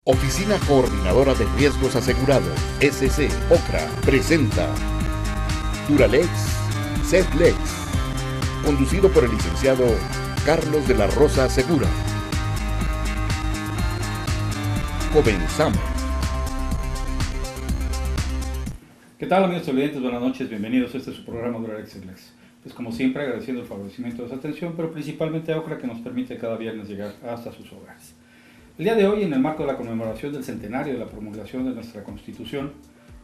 Oficina Coordinadora de Riesgos Asegurados, SC OCRA, presenta Duralex, Sedlex, conducido por el licenciado Carlos de la Rosa Segura. Comenzamos. ¿Qué tal, amigos televidentes? Buenas noches, bienvenidos a este su programa Duralex Sedlex. Pues como siempre, agradeciendo el favorecimiento de su atención, pero principalmente a OCRA, que nos permite cada viernes llegar hasta sus hogares. El día de hoy, en el marco de la conmemoración del centenario de la promulgación de nuestra Constitución,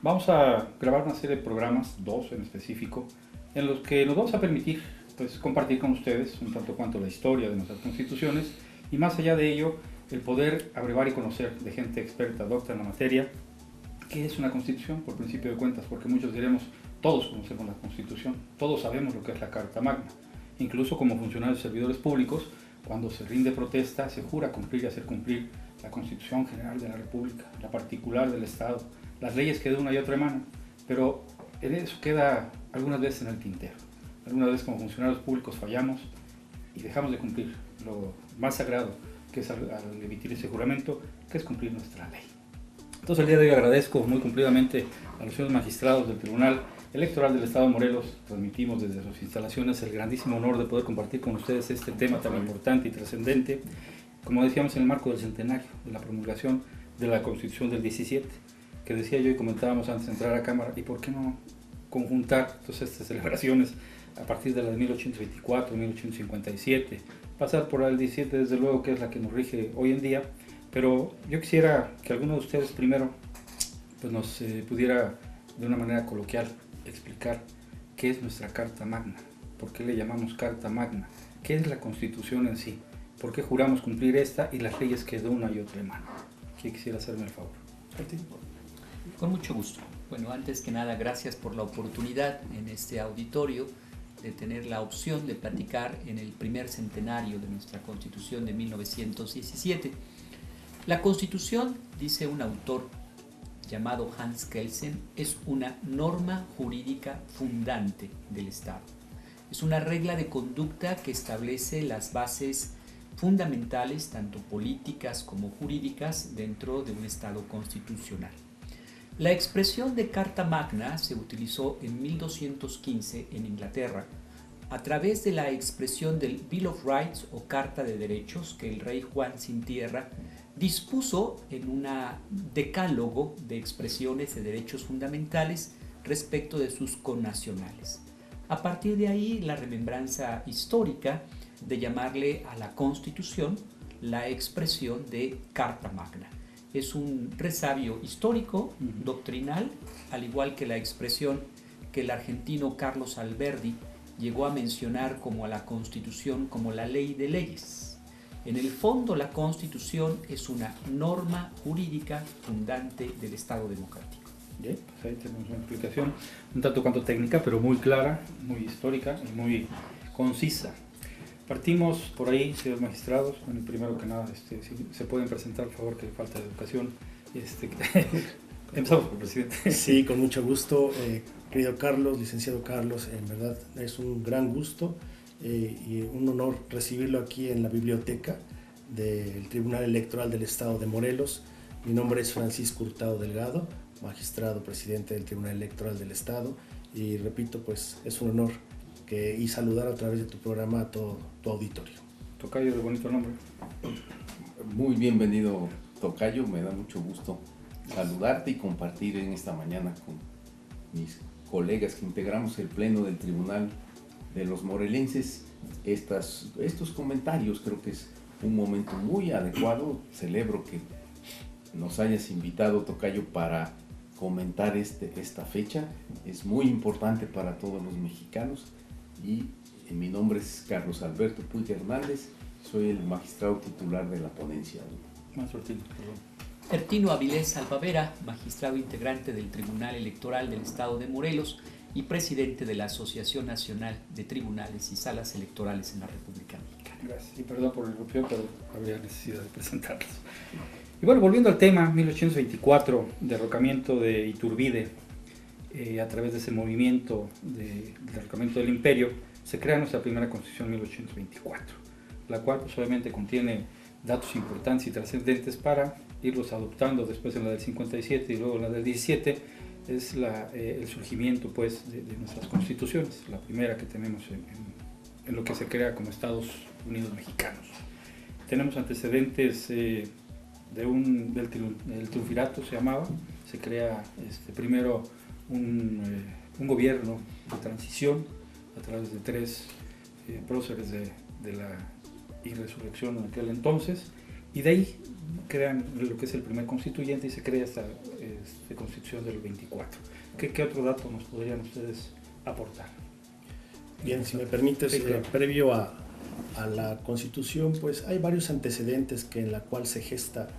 vamos a grabar una serie de programas, dos en específico, en los que nos vamos a permitir compartir con ustedes un tanto cuanto la historia de nuestras constituciones y, más allá de ello, el poder abrevar y conocer de gente experta, docta en la materia, qué es una Constitución, por principio de cuentas, porque muchos diremos, todos conocemos la Constitución, todos sabemos lo que es la Carta Magna, incluso como funcionarios servidores públicos. Cuando se rinde protesta, se jura cumplir y hacer cumplir la Constitución General de la República, la particular del Estado, las leyes que de una y otra emanan, pero eso queda algunas veces en el tintero. Algunas veces como funcionarios públicos fallamos y dejamos de cumplir lo más sagrado, que es al emitir ese juramento, que es cumplir nuestra ley. Entonces el día de hoy agradezco muy cumplidamente a los señores magistrados del Tribunal Electoral del Estado de Morelos. Transmitimos desde sus instalaciones el grandísimo honor de poder compartir con ustedes este tema tan importante y trascendente, como decíamos, en el marco del centenario de la promulgación de la Constitución del 17, que decía yo y comentábamos antes de entrar a cámara, y por qué no conjuntar todas estas celebraciones a partir de la de 1824, 1857, pasar por la del 17, desde luego, que es la que nos rige hoy en día, pero yo quisiera que alguno de ustedes primero nos pudiera de una manera coloquial explicar qué es nuestra Carta Magna, por qué le llamamos Carta Magna, qué es la Constitución en sí, por qué juramos cumplir esta y las leyes que de una y otra emanan. ¿Quién quisiera hacerme el favor? Con mucho gusto. Bueno, antes que nada, gracias por la oportunidad en este auditorio de tener la opción de platicar en el primer centenario de nuestra Constitución de 1917. La Constitución, dice un autor llamado Hans Kelsen, es una norma jurídica fundante del Estado. Es una regla de conducta que establece las bases fundamentales, tanto políticas como jurídicas, dentro de un Estado constitucional. La expresión de Carta Magna se utilizó en 1215 en Inglaterra a través de la expresión del Bill of Rights o Carta de Derechos que el rey Juan sin Tierra dispuso en un decálogo de expresiones de derechos fundamentales respecto de sus connacionales. A partir de ahí, la remembranza histórica de llamarle a la Constitución la expresión de Carta Magna. Es un resabio histórico, doctrinal, al igual que la expresión que el argentino Carlos Alberdi llegó a mencionar como a la Constitución como la ley de leyes. En el fondo, la Constitución es una norma jurídica fundante del Estado democrático. Bien, pues ahí tenemos una explicación un tanto cuanto técnica, pero muy clara, muy histórica y muy concisa. Partimos por ahí, señores magistrados. Bueno, primero que nada, si se pueden presentar, por favor, que falta de educación. Empezamos por el presidente. Sí, con mucho gusto, querido Carlos, licenciado Carlos, en verdad es un gran gusto y un honor recibirlo aquí en la biblioteca del Tribunal Electoral del Estado de Morelos. Mi nombre es Francisco Hurtado Delgado, magistrado presidente del Tribunal Electoral del Estado, y repito, pues es un honor y saludar a través de tu programa a todo tu auditorio. Tocayo, de bonito nombre. Muy bienvenido, Tocayo, me da mucho gusto saludarte y compartir en esta mañana con mis colegas que integramos el Pleno del Tribunal de los morelenses estos comentarios. Creo que es un momento muy adecuado. Celebro que nos hayas invitado, Tocayo, para comentar esta fecha. Es muy importante para todos los mexicanos y mi nombre es Carlos Alberto Puig Hernández, soy el magistrado titular de la ponencia. Ertino Avilés Albavera, magistrado integrante del Tribunal Electoral del Estado de Morelos y presidente de la Asociación Nacional de Tribunales y Salas Electorales en la República Mexicana. Gracias, y perdón por la interrupción, pero había necesidad de presentarlos. Y bueno, volviendo al tema, 1824, derrocamiento de Iturbide, a través de ese movimiento de derrocamiento del imperio, se crea nuestra primera Constitución 1824, la cual pues, obviamente contiene datos importantes y trascendentes para irlos adoptando después en la del 57 y luego en la del 17, es el surgimiento pues, de nuestras constituciones, la primera que tenemos en lo que se crea como Estados Unidos mexicanos. Tenemos antecedentes del triunvirato, se llamaba, se crea primero un gobierno de transición a través de 3 próceres de la insurrección en aquel entonces, y de ahí crean lo que es el primer constituyente y se crea esta constitución del 24. ¿Qué otro dato nos podrían ustedes aportar? Bien, si me permites, sí, claro. Previo a la Constitución, pues hay varios antecedentes en la cual se gesta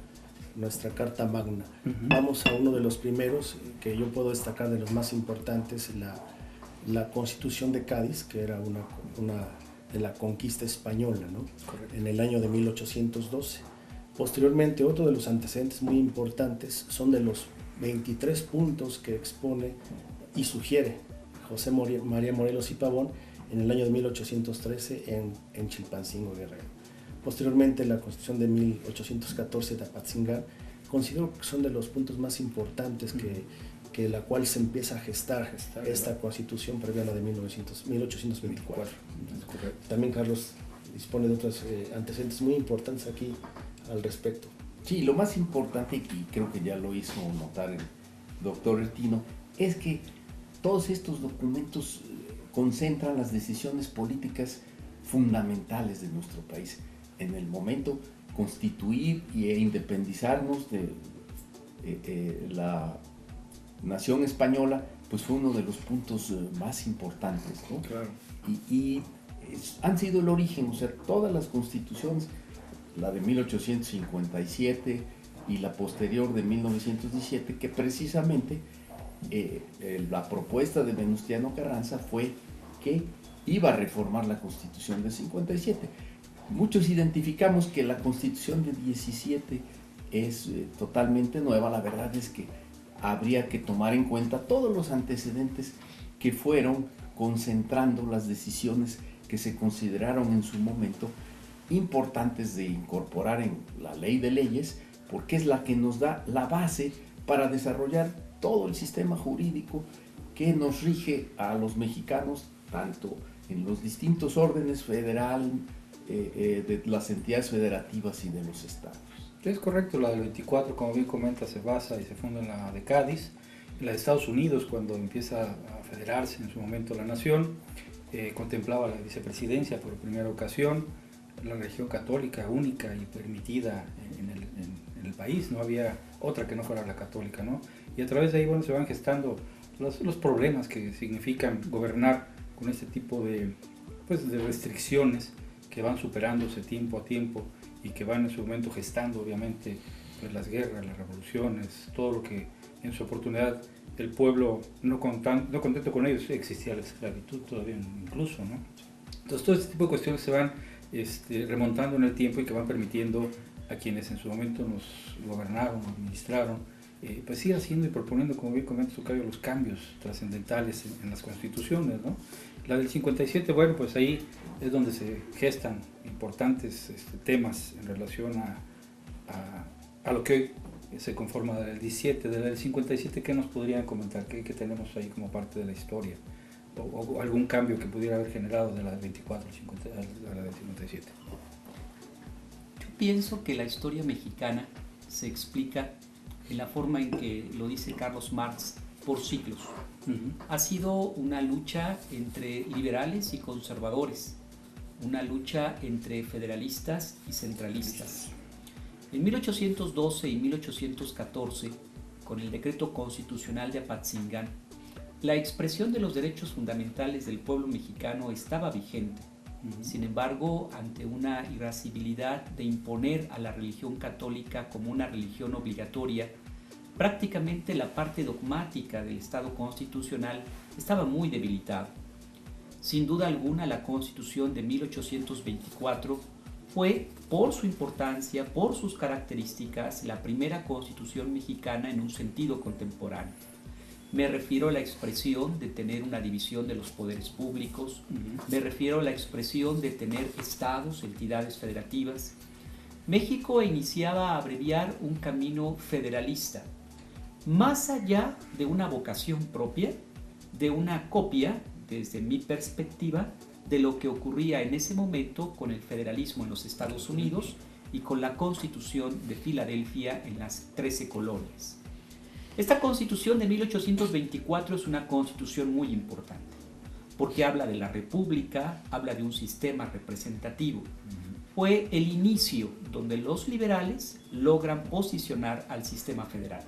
nuestra Carta Magna. Vamos a uno de los primeros, que yo puedo destacar de los más importantes, la Constitución de Cádiz, que era una de la conquista española, ¿no? Correcto. En el año de 1812. Posteriormente, otro de los antecedentes muy importantes son de los 23 puntos que expone y sugiere José María Morelos y Pavón en el año de 1813 en Chilpancingo, Guerrero. Posteriormente, la Constitución de 1814 de Apatzingán, considero que son de los puntos más importantes que la cual se empieza a gestar esta Constitución previa a la de 1824. También Carlos dispone de otros antecedentes muy importantes aquí al respecto. Sí, lo más importante, y creo que ya lo hizo notar el doctor Ertino, es que todos estos documentos concentran las decisiones políticas fundamentales de nuestro país. En el momento, constituir e independizarnos de la nación española, pues fue uno de los puntos más importantes, ¿no? Claro. Y han sido el origen, o sea, todas las constituciones, la de 1857 y la posterior de 1917, que precisamente la propuesta de Venustiano Carranza fue que iba a reformar la Constitución de 57. Muchos identificamos que la Constitución de 17 es totalmente nueva. La verdad es que habría que tomar en cuenta todos los antecedentes que fueron concentrando las decisiones que se consideraron en su momento importantes de incorporar en la ley de leyes, porque es la que nos da la base para desarrollar todo el sistema jurídico que nos rige a los mexicanos, tanto en los distintos órdenes federal, de las entidades federativas y de los estados. Es correcto, la del 24, como bien comenta, se basa y se funda en la de Cádiz. En la de Estados Unidos, cuando empieza a federarse en su momento la nación, contemplaba la vicepresidencia por primera ocasión, la religión católica única y permitida en el país, no había otra que no fuera la católica, ¿no? Y a través de ahí, bueno, se van gestando los problemas que significan gobernar con este tipo de restricciones que van superándose tiempo a tiempo y que van en su momento gestando, obviamente, pues, las guerras, las revoluciones, todo lo que en su oportunidad el pueblo no contento con ellos, existía la esclavitud todavía incluso, ¿no? Entonces todo este tipo de cuestiones se van remontando en el tiempo y que van permitiendo a quienes en su momento nos gobernaron, nos administraron, pues ir haciendo y proponiendo, como bien comenta Tocayo, los cambios trascendentales en las constituciones, ¿no? La del 57, bueno, pues ahí es donde se gestan importantes temas en relación a lo que hoy se conforma del 17, de la del 57. ¿Qué nos podrían comentar? ¿Qué tenemos ahí como parte de la historia? O algún cambio que pudiera haber generado de la del 24 a la del 57. Yo pienso que la historia mexicana se explica en la forma en que lo dice Carlos Marx, por ciclos. Ha sido una lucha entre liberales y conservadores, una lucha entre federalistas y centralistas. En 1812 y 1814, con el decreto constitucional de Apatzingán, la expresión de los derechos fundamentales del pueblo mexicano estaba vigente. Sin embargo, ante una irascibilidad de imponer a la religión católica como una religión obligatoria, prácticamente la parte dogmática del Estado constitucional estaba muy debilitada. Sin duda alguna, la Constitución de 1824 fue, por su importancia, por sus características, la primera Constitución mexicana en un sentido contemporáneo. Me refiero a la expresión de tener una división de los poderes públicos, me refiero a la expresión de tener estados, entidades federativas, México iniciaba a abreviar un camino federalista, más allá de una vocación propia, de una copia, desde mi perspectiva, de lo que ocurría en ese momento con el federalismo en los Estados Unidos y con la Constitución de Filadelfia en las 13 colonias. Esta Constitución de 1824 es una constitución muy importante, porque habla de la república, habla de un sistema representativo. Fue el inicio donde los liberales logran posicionar al sistema federal.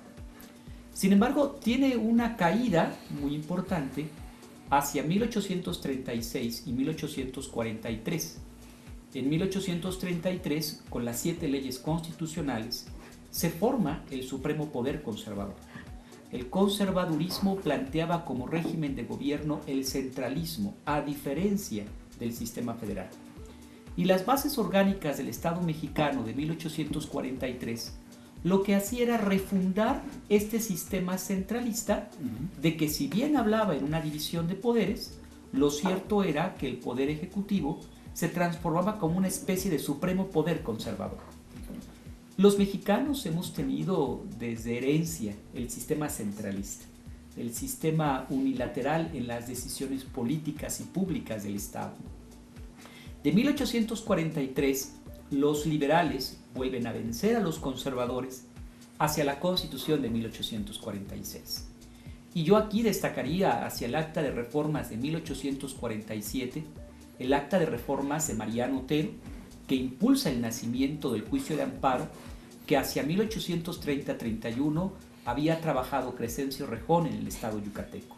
Sin embargo, tiene una caída muy importante hacia 1836 y 1843. En 1833, con las 7 leyes constitucionales, se forma el Supremo Poder Conservador. El conservadurismo planteaba como régimen de gobierno el centralismo, a diferencia del sistema federal. Y las bases orgánicas del Estado mexicano de 1843 lo que hacía era refundar este sistema centralista de que, si bien hablaba en una división de poderes, lo cierto era que el poder ejecutivo se transformaba como una especie de supremo poder conservador. Los mexicanos hemos tenido desde herencia el sistema centralista, el sistema unilateral en las decisiones políticas y públicas del Estado. De 1843, los liberales vuelven a vencer a los conservadores hacia la Constitución de 1846. Y yo aquí destacaría hacia el Acta de Reformas de 1847, el Acta de Reformas de Mariano Otero, que impulsa el nacimiento del juicio de amparo, que hacia 1830-31 había trabajado Crescencio Rejón en el estado yucateco.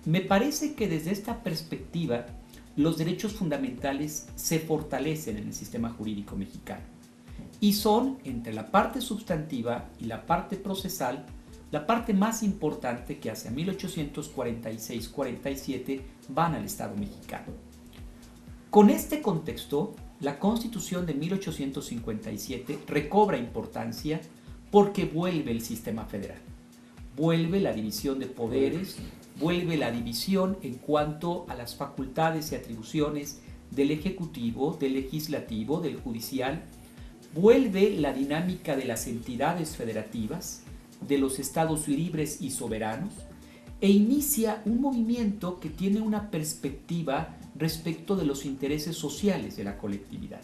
Me parece que desde esta perspectiva los derechos fundamentales se fortalecen en el sistema jurídico mexicano y son, entre la parte sustantiva y la parte procesal, la parte más importante que hacia 1846-47 van al Estado mexicano. Con este contexto, la Constitución de 1857 recobra importancia porque vuelve el sistema federal, vuelve la división de poderes, vuelve la división en cuanto a las facultades y atribuciones del Ejecutivo, del Legislativo, del Judicial, vuelve la dinámica de las entidades federativas, de los estados libres y soberanos, e inicia un movimiento que tiene una perspectiva respecto de los intereses sociales de la colectividad.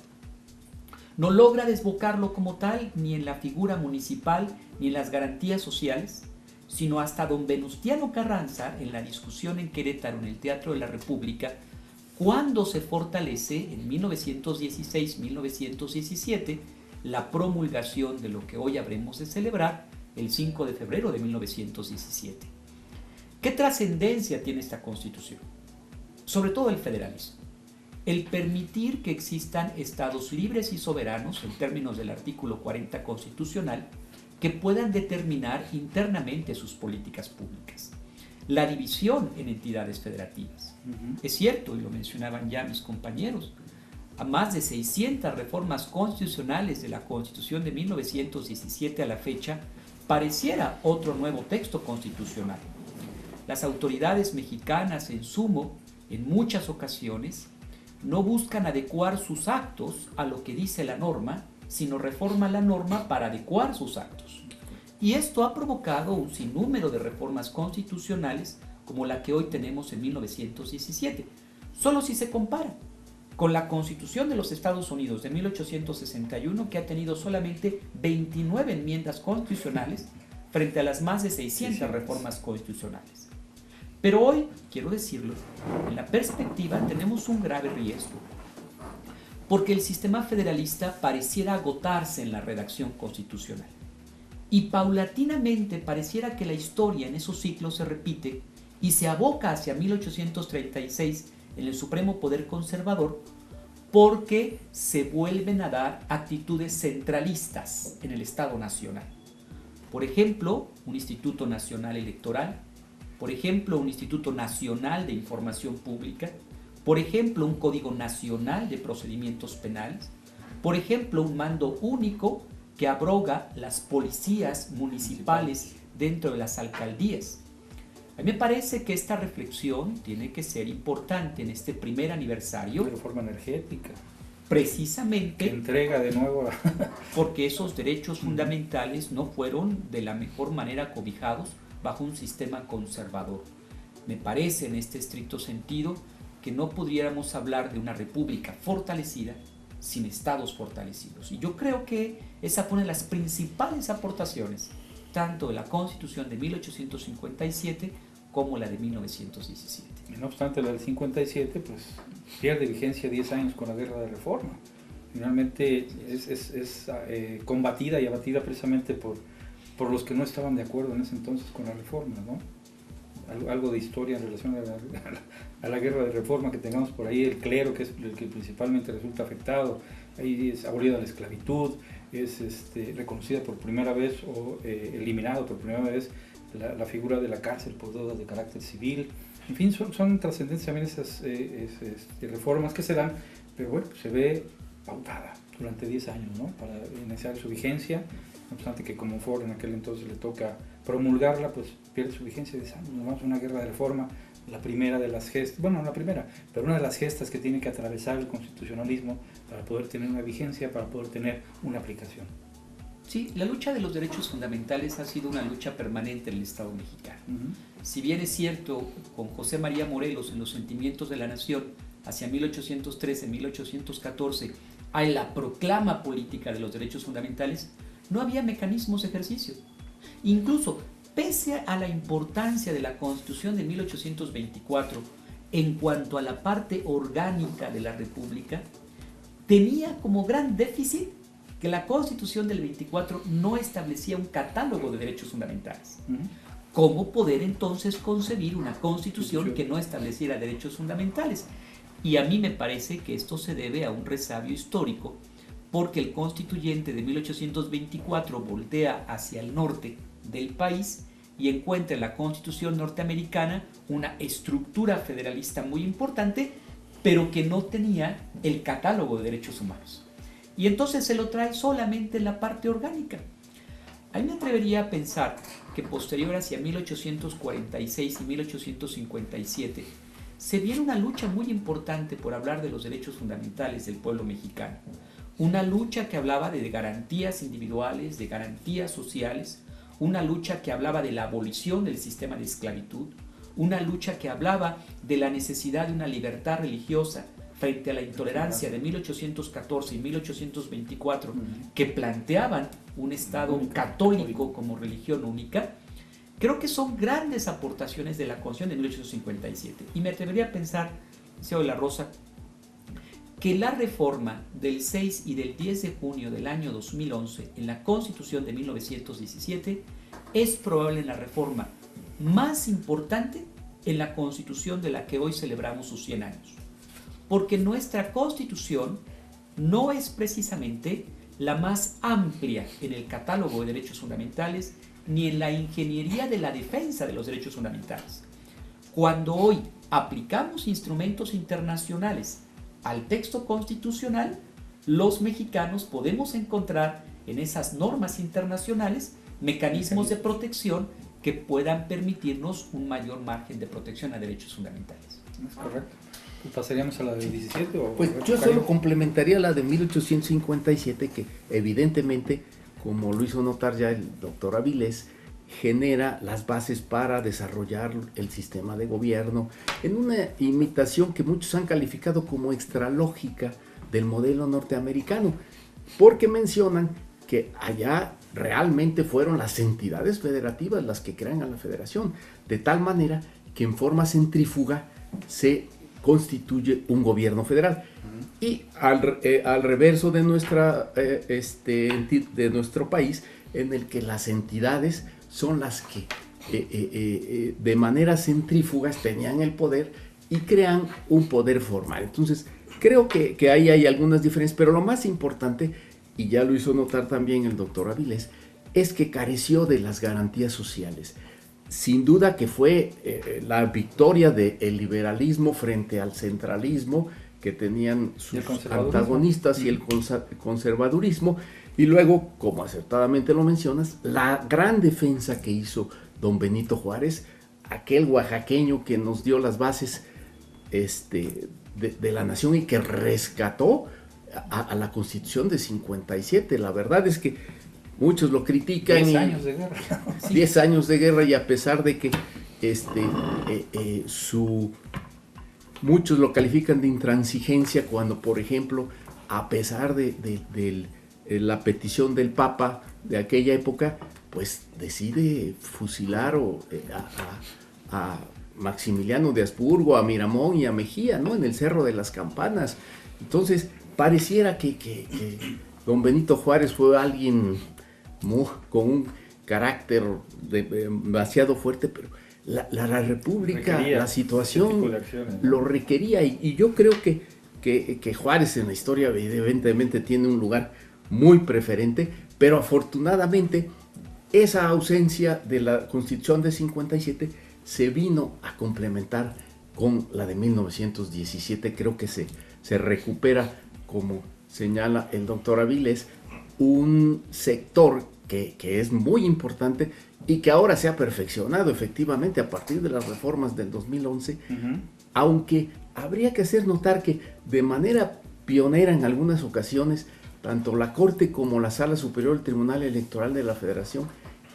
No logra desbocarlo como tal ni en la figura municipal ni en las garantías sociales, sino hasta don Venustiano Carranza, en la discusión en Querétaro en el Teatro de la República, cuando se fortalece en 1916-1917 la promulgación de lo que hoy habremos de celebrar el 5 de febrero de 1917. ¿Qué trascendencia tiene esta Constitución? Sobre todo el federalismo. El permitir que existan estados libres y soberanos, en términos del artículo 40 constitucional, que puedan determinar internamente sus políticas públicas. La división en entidades federativas. Es cierto, y lo mencionaban ya mis compañeros, a más de 600 reformas constitucionales de la Constitución de 1917 a la fecha, pareciera otro nuevo texto constitucional. Las autoridades mexicanas, en sumo, en muchas ocasiones, no buscan adecuar sus actos a lo que dice la norma, sino reforman la norma para adecuar sus actos. Y esto ha provocado un sinnúmero de reformas constitucionales como la que hoy tenemos en 1917. Solo si se compara con la Constitución de los Estados Unidos de 1861, que ha tenido solamente 29 enmiendas constitucionales frente a las más de 600 reformas constitucionales. Pero hoy, quiero decirlo, en la perspectiva tenemos un grave riesgo, porque el sistema federalista pareciera agotarse en la redacción constitucional. Y paulatinamente pareciera que la historia en esos ciclos se repite y se aboca hacia 1836 en el Supremo Poder Conservador, porque se vuelven a dar actitudes centralistas en el Estado Nacional. Por ejemplo, un Instituto Nacional Electoral, por ejemplo, un Instituto Nacional de Información Pública, por ejemplo, un Código Nacional de Procedimientos Penales, por ejemplo, un mando único que abroga las policías municipales dentro de las alcaldías. A mí me parece que esta reflexión tiene que ser importante en este primer aniversario. Reforma energética. precisamente entrega de nuevo porque esos derechos fundamentales no fueron de la mejor manera cobijados bajo un sistema conservador. Me parece en este estricto sentido que no pudiéramos hablar de una república fortalecida sin estados fortalecidos. Y yo creo que esa fue una de las principales aportaciones, tanto de la Constitución de 1857 como la de 1917. No obstante, la del 57 pues pierde vigencia 10 años con la Guerra de Reforma. Finalmente es combatida y abatida precisamente por los que no estaban de acuerdo en ese entonces con la reforma, ¿no? Algo de historia en relación a la Guerra de Reforma que tengamos por ahí, el clero, que es el que principalmente resulta afectado, ahí es abolida la esclavitud, es reconocida por primera vez o eliminado por primera vez la figura de la cárcel por deudas de carácter civil. En fin, son trascendentes también esas reformas que se dan, pero bueno, se ve pautada durante 10 años, ¿no? Para iniciar su vigencia, no obstante que como Ford en aquel entonces le toca promulgarla, pues pierde su vigencia 10 años. Nos vamos a una guerra de reforma, la primera de las gestas, bueno, no la primera, pero una de las gestas que tiene que atravesar el constitucionalismo para poder tener una vigencia, para poder tener una aplicación. Sí, la lucha de los derechos fundamentales ha sido una lucha permanente en el Estado mexicano. Si bien es cierto, con José María Morelos en Los Sentimientos de la Nación, hacia 1813-1814, hay la proclama política de los derechos fundamentales, no había mecanismos de ejercicio. Incluso, pese a la importancia de la Constitución de 1824 en cuanto a la parte orgánica de la República, tenía como gran déficit que la Constitución del 24 no establecía un catálogo de derechos fundamentales. ¿Cómo poder entonces concebir una Constitución que no estableciera derechos fundamentales? Y a mí me parece que esto se debe a un resabio histórico, porque el constituyente de 1824 voltea hacia el norte del país y encuentra en la Constitución norteamericana una estructura federalista muy importante, pero que no tenía el catálogo de derechos humanos. Y entonces se lo trae solamente en la parte orgánica. A mí me atrevería a pensar que posterior hacia 1846 y 1857 se viene una lucha muy importante por hablar de los derechos fundamentales del pueblo mexicano. Una lucha que hablaba de garantías individuales, de garantías sociales, una lucha que hablaba de la abolición del sistema de esclavitud, una lucha que hablaba de la necesidad de una libertad religiosa frente a la intolerancia de 1814 y 1824 que planteaban un Estado católico como religión única. Creo que son grandes aportaciones de la Constitución de 1857. Y me atrevería a pensar, Liceo de la Rosa, que la reforma del 6 y del 10 de junio del año 2011 en la Constitución de 1917 es probablemente la reforma más importante en la Constitución de la que hoy celebramos sus 100 años. Porque nuestra Constitución no es precisamente la más amplia en el catálogo de derechos fundamentales ni en la ingeniería de la defensa de los derechos fundamentales. Cuando hoy aplicamos instrumentos internacionales al texto constitucional, los mexicanos podemos encontrar en esas normas internacionales mecanismos de protección que puedan permitirnos un mayor margen de protección a derechos fundamentales. Es correcto. ¿Pasaríamos a la del 17? Pues yo solo complementaría la de 1857, que evidentemente, como lo hizo notar ya el doctor Avilés, genera las bases para desarrollar el sistema de gobierno en una imitación que muchos han calificado como extralógica del modelo norteamericano, porque mencionan que allá realmente fueron las entidades federativas las que crean a la federación, de tal manera que en forma centrífuga se constituye un gobierno federal. Y al reverso de de nuestro país, en el que las entidades son las que de manera centrífugas tenían el poder y crean un poder formal. Entonces, creo que ahí hay algunas diferencias, pero lo más importante, y ya lo hizo notar también el doctor Avilés, es que careció de las garantías sociales. Sin duda que fue la victoria del liberalismo frente al centralismo que tenían sus antagonistas y el conservadurismo, y luego, como acertadamente lo mencionas, la gran defensa que hizo don Benito Juárez, aquel oaxaqueño que nos dio las bases de la nación y que rescató a la Constitución de 57. La verdad es que muchos lo critican. 10 años de guerra. 10 años de guerra, y a pesar de que muchos lo califican de intransigencia cuando, por ejemplo, a pesar de la petición del Papa de aquella época, pues decide fusilar a Maximiliano de Habsburgo, a Miramón y a Mejía, ¿no? En el Cerro de las Campanas. Entonces, pareciera que don Benito Juárez fue alguien con un carácter demasiado fuerte, pero la República, la situación lo requería, y yo creo que Juárez en la historia evidentemente tiene un lugar muy preferente, pero afortunadamente esa ausencia de la Constitución de 57 se vino a complementar con la de 1917. Creo que se recupera, como señala el doctor Avilés, un sector que es muy importante y que ahora se ha perfeccionado efectivamente a partir de las reformas del 2011, aunque habría que hacer notar que de manera pionera en algunas ocasiones, tanto la Corte como la Sala Superior del Tribunal Electoral de la Federación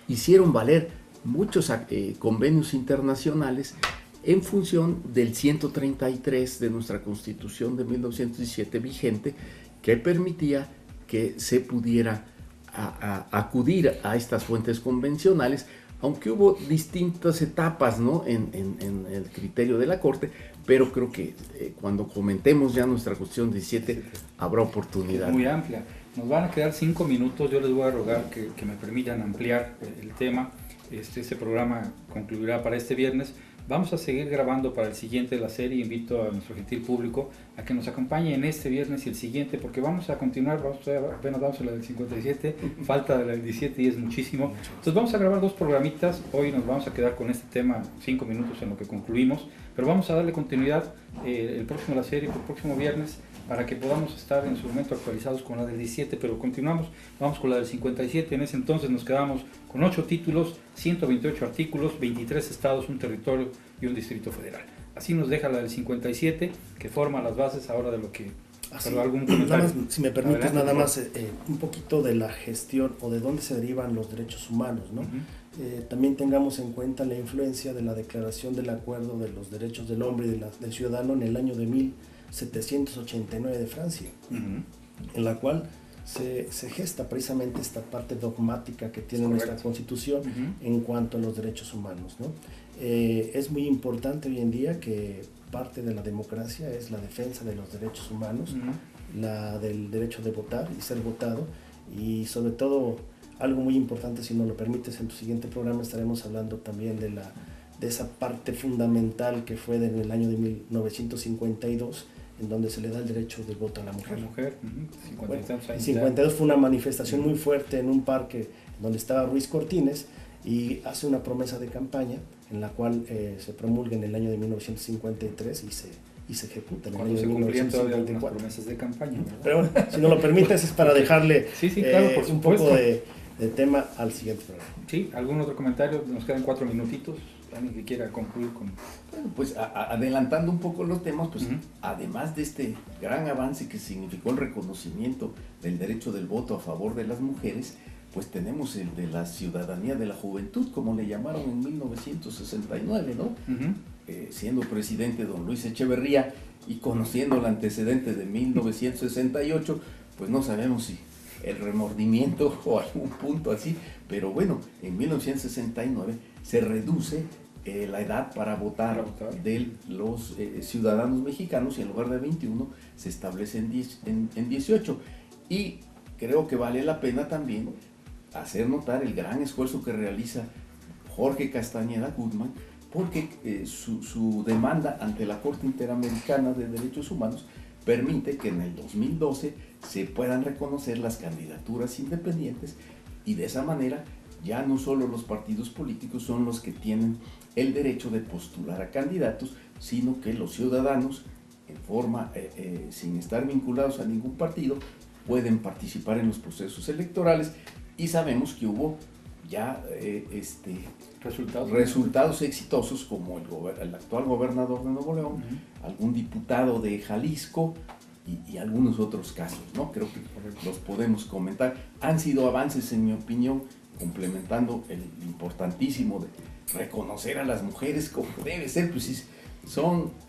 hicieron valer muchos convenios internacionales en función del 133 de nuestra Constitución de 1917 vigente, que permitía que se pudiera acudir a estas fuentes convencionales, aunque hubo distintas etapas, ¿no?, en el criterio de la Corte, pero creo que cuando comentemos ya nuestra Constitución 17 habrá oportunidad. Es muy amplia. Nos van a quedar 5 minutos. Yo les voy a rogar que me permitan ampliar el tema. Este programa concluirá para este viernes. Vamos a seguir grabando para el siguiente de la serie. Invito a nuestro gentil público a que nos acompañe en este viernes y el siguiente, porque vamos a continuar. Apenas vamos a la del 57, falta de la del 17 y es muchísimo. Entonces vamos a grabar 2 programitas. Hoy nos vamos a quedar con este tema 5 minutos en lo que concluimos, pero vamos a darle continuidad el próximo de la serie, el próximo viernes, para que podamos estar en su momento actualizados con la del 17, pero continuamos, vamos con la del 57. En ese entonces nos quedamos con 8 títulos, 128 artículos, 23 estados, un territorio y un distrito federal. Así nos deja la del 57, que forma las bases ahora de lo que... ¿Algún comentario? Nada más, si me permites, adelante, nada más un poquito de la gestión o de dónde se derivan los derechos humanos, ¿no? También tengamos en cuenta la influencia de la Declaración del Acuerdo de los Derechos del Hombre y del Ciudadano en el año de 1789 de Francia, en la cual se gesta precisamente esta parte dogmática que tiene nuestra Constitución en cuanto a los derechos humanos, ¿no? Es muy importante hoy en día que parte de la democracia es la defensa de los derechos humanos, la del derecho de votar y ser votado, y sobre todo algo muy importante, si nos lo permites, en tu siguiente programa estaremos hablando también de esa parte fundamental que fue en el año de 1952, en donde se le da el derecho de voto a la mujer. 52 fue una manifestación muy fuerte en un parque donde estaba Ruiz Cortines, y hace una promesa de campaña en la cual se promulga en el año de 1953 y se ejecuta en el año de 1954. Promesas de campaña, ¿verdad? Pero bueno, si no lo permites, es para dejarle claro, por un poco de tema al siguiente programa. Sí, ¿algún otro comentario? Nos quedan 4 minutitos. ¿Alguien que quiera concluir con...? Bueno, pues adelantando un poco los temas, pues además de este gran avance que significó el reconocimiento del derecho del voto a favor de las mujeres, pues tenemos el de la ciudadanía de la juventud, como le llamaron en 1969, ¿no? Siendo presidente don Luis Echeverría y conociendo el antecedente de 1968, pues no sabemos si el remordimiento o algún punto así, pero bueno, en 1969 se reduce la edad para votar de los ciudadanos mexicanos, y en lugar de 21 se establece en 18. Y creo que vale la pena también hacer notar el gran esfuerzo que realiza Jorge Castañeda Guzmán, porque su demanda ante la Corte Interamericana de Derechos Humanos permite que en el 2012 se puedan reconocer las candidaturas independientes, y de esa manera ya no solo los partidos políticos son los que tienen el derecho de postular a candidatos, sino que los ciudadanos, en forma sin estar vinculados a ningún partido, pueden participar en los procesos electorales. Y sabemos que hubo ya resultados exitosos, como el actual gobernador de Nuevo León, algún diputado de Jalisco y algunos otros casos, ¿no? Creo que los podemos comentar. Han sido avances, en mi opinión, complementando el importantísimo de reconocer a las mujeres como debe ser, pues si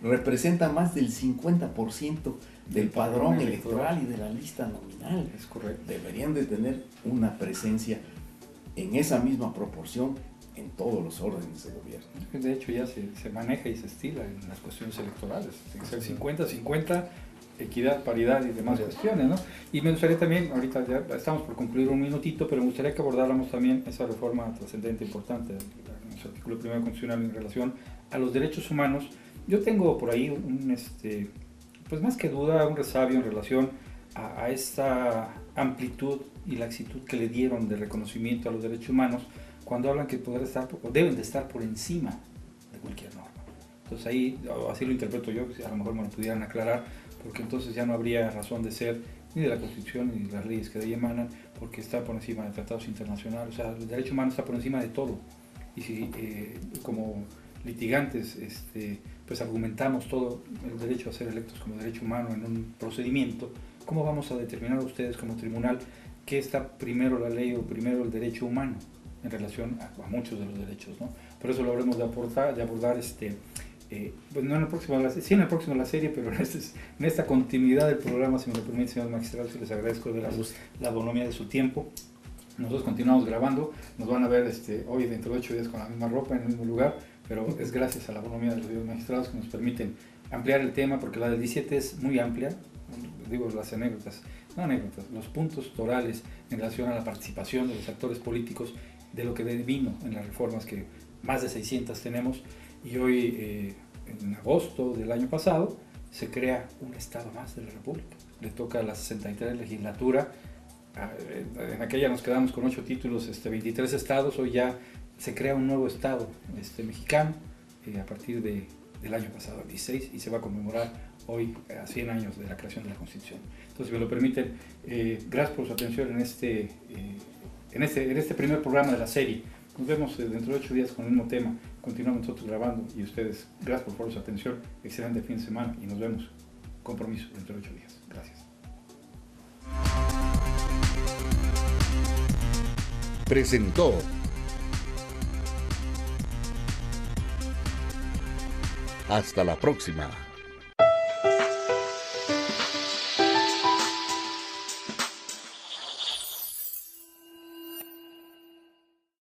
representan más del 50% del padrón electoral y de la lista nominal. Es correcto. Deberían de tener una presencia en esa misma proporción en todos los órdenes de gobierno. De hecho ya se maneja y se estila en las cuestiones electorales, tiene que ser 50-50, equidad, paridad y demás cuestiones, ¿no? Y me gustaría también, ahorita ya estamos por concluir un minutito, pero me gustaría que abordáramos también esa reforma trascendente importante, nuestro artículo 1 constitucional en relación a los derechos humanos. Yo tengo por ahí pues más que duda, un resabio en relación a esta amplitud y laxitud que le dieron de reconocimiento a los derechos humanos cuando hablan que podrán estar o deben de estar por encima de cualquier norma. Entonces ahí, así lo interpreto yo, a lo mejor me lo pudieran aclarar, porque entonces ya no habría razón de ser ni de la Constitución ni de las leyes que de ahí emanan, porque está por encima de tratados internacionales. O sea, el derecho humano está por encima de todo. Y si como litigantes pues argumentamos todo el derecho a ser electos como derecho humano en un procedimiento, ¿cómo vamos a determinar ustedes como tribunal qué está primero la ley o primero el derecho humano en relación a muchos de los derechos, ¿no? Por eso lo habremos de abordar pues no en el próximo, sí en el próximo de la serie, pero en esta continuidad del programa, si me lo permite, señor magistrado, les agradezco de la bonomía de su tiempo. Nosotros continuamos grabando, nos van a ver hoy dentro de 8 días con la misma ropa, en el mismo lugar, pero es gracias a la bonomía de los señores magistrados que nos permiten ampliar el tema, porque la del 17 es muy amplia, digo las los puntos torales en relación a la participación de los actores políticos, de lo que vino en las reformas que más de 600 tenemos, y hoy en agosto del año pasado se crea un estado más de la República. Le toca a la 63 legislatura, en aquella nos quedamos con 8 títulos, 23 estados, hoy ya se crea un nuevo estado mexicano a partir del año pasado, el 16, y se va a conmemorar hoy a 100 años de la creación de la Constitución. Entonces, si me lo permiten, gracias por su atención en este primer programa de la serie. Nos vemos dentro de 8 días con el mismo tema. Continuamos nosotros grabando y ustedes, gracias por su atención. Excelente fin de semana y nos vemos. Compromiso dentro de 8 días. Gracias. Presentó Hasta la próxima.